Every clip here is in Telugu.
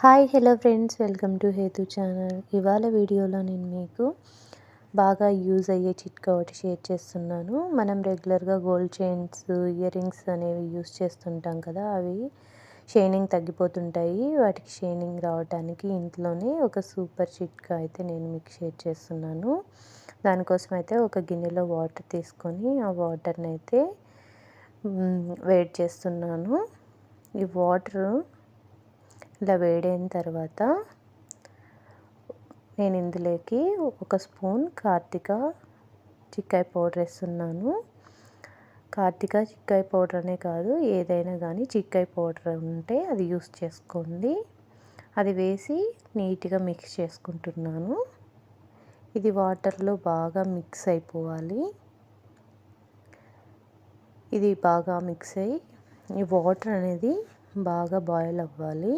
Hi hello friends, welcome to హేతు ఛానల్. ఇవాళ వీడియోలో నేను మీకు బాగా యూజ్ అయ్యే చిట్కా ఒకటి షేర్ చేస్తున్నాను. మనం రెగ్యులర్గా గోల్డ్ చైన్స్, ఇయర్ రింగ్స్ అనేవి యూజ్ చేస్తుంటాం కదా, అవి షైనింగ్ తగ్గిపోతుంటాయి. వాటికి షైనింగ్ రావడానికి ఇంట్లోనే ఒక సూపర్ చిట్కా అయితే నేను మీకు షేర్ చేస్తున్నాను. దానికోసం అయితే ఒక గిన్నెలో వాటర్ తీసుకొని ఆ వాటర్ని అయితే వేడి చేస్తున్నాను. ఈ వాటర్ ఇలా వేడైన తర్వాత నేను ఇందులోకి ఒక స్పూన్ చిక్కాయ పౌడర్ వేస్తున్నాను. చిక్కాయ పౌడర్ అనే కాదు, ఏదైనా కానీ చిక్కాయ పౌడర్ ఉంటే అది యూస్ చేసుకోండి. అది వేసి నీట్గా మిక్స్ చేసుకుంటున్నాను. ఇది వాటర్లో బాగా మిక్స్ అయిపోవాలి. ఇది బాగా మిక్స్ అయ్యి ఈ వాటర్ అనేది బాగా బాయిల్ అవ్వాలి.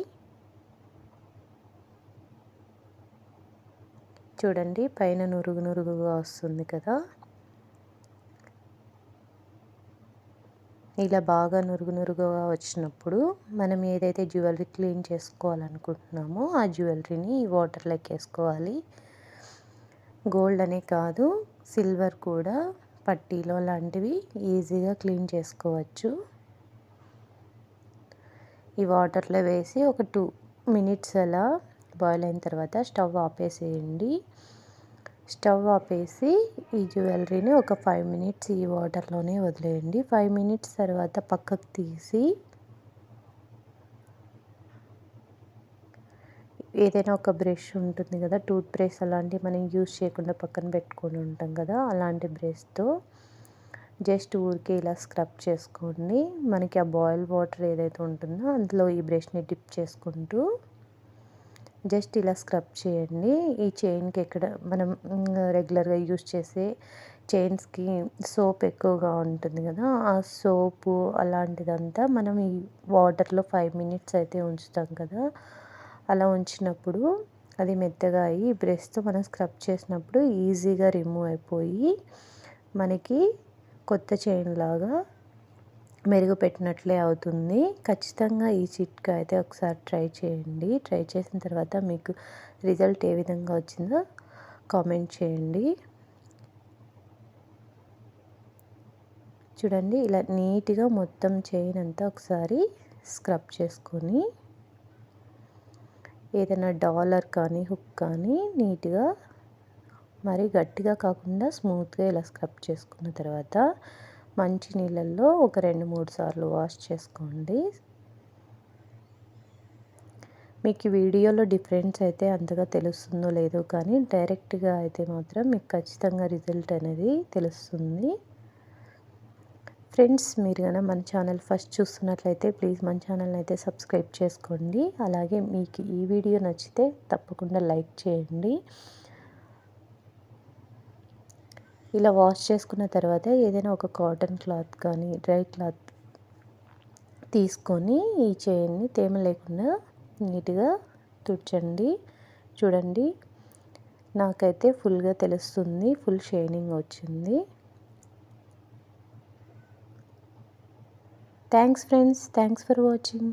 చూడండి, పైన నురుగుగా వస్తుంది కదా. ఇలా బాగా నురుగుగా వచ్చినప్పుడు మనం ఏదైతే జ్యువెలరీ క్లీన్ చేసుకోవాలనుకుంటున్నామో ఆ జ్యువెలరీని ఈ వాటర్లోకి వేసుకోవాలి. గోల్డ్ అనే కాదు, సిల్వర్ కూడా, పట్టీలో లాంటివి ఈజీగా క్లీన్ చేసుకోవచ్చు. ఈ వాటర్లో వేసి ఒక 2 minutes అలా బాయిల్ అయిన తర్వాత స్టవ్ ఆపేసేయండి. స్టవ్ ఆపేసి ఈ జ్యువెలరీని ఒక 5 minutes ఈ వాటర్లోనే వదిలేయండి. 5 minutes తర్వాత పక్కకు తీసి ఏదైనా ఒక బ్రష్ ఉంటుంది కదా, టూత్ బ్రష్ అలాంటివి మనం యూజ్ చేయకుండా పక్కన పెట్టుకొని ఉంటాం కదా, అలాంటి బ్రష్తో జస్ట్ ఊరికే ఇలా స్క్రబ్ చేసుకోండి. మనకి ఆ బాయిల్ వాటర్ ఏదైతే ఉంటుందో అందులో ఈ బ్రష్ని డిప్ చేసుకుంటూ జస్ట్ ఇలా స్క్రబ్ చేయండి. ఈ చైన్కి ఎక్కడ మనం రెగ్యులర్గా యూజ్ చేసే చైన్స్కి సోప్ ఎక్కువగా ఉంటుంది కదా, ఆ సోపు అలాంటిదంతా మనం ఈ వాటర్లో 5 minutes అయితే ఉంచుతాం కదా, అలా ఉంచినప్పుడు అది మెత్తగా అయ్యి బ్రష్తో మనం స్క్రబ్ చేసినప్పుడు ఈజీగా రిమూవ్ అయిపోయి మనకి కొత్త చైన్ లాగా మెరుగుపెట్టినట్లే అవుతుంది. ఖచ్చితంగా ఈ చిట్కా అయితే ఒకసారి ట్రై చేయండి. ట్రై చేసిన తర్వాత మీకు రిజల్ట్ ఏ విధంగా వచ్చిందో కామెంట్ చేయండి. చూడండి, ఇలా నీట్గా మొత్తం చైన్ అంతా ఒకసారి స్క్రబ్ చేసుకొని ఏదైనా డాలర్ కానీ హుక్ కానీ నీట్గా, మరి గట్టిగా కాకుండా స్మూత్గా ఇలా స్క్రబ్ చేసుకున్న తర్వాత మంచి నీళ్ళల్లో ఒక 2-3 సార్లు వాష్ చేసుకోండి. మీకు వీడియోలో డిఫరెన్స్ అయితే అంతగా తెలుస్తుందో లేదో కానీ డైరెక్ట్గా అయితే మాత్రం మీకు ఖచ్చితంగా రిజల్ట్ అనేది తెలుస్తుంది. ఫ్రెండ్స్, మీరు కనుక మన ఛానల్ ఫస్ట్ చూస్తున్నట్లయితే ప్లీజ్ మన ఛానల్ని అయితే సబ్స్క్రైబ్ చేసుకోండి. అలాగే మీకు ఈ వీడియో నచ్చితే తప్పకుండా లైక్ చేయండి. ఇలా వాష్ చేసుకున్న తర్వాత ఏదైనా ఒక కాటన్ క్లాత్ కానీ డ్రై క్లాత్ తీసుకొని ఈ చైన్ని తేమ లేకుండా నీట్గా తుడచండి. చూడండి, నాకైతే ఫుల్గా తెలుస్తుంది, ఫుల్ షైనింగ్ వచ్చింది. Thanks friends, thanks for watching.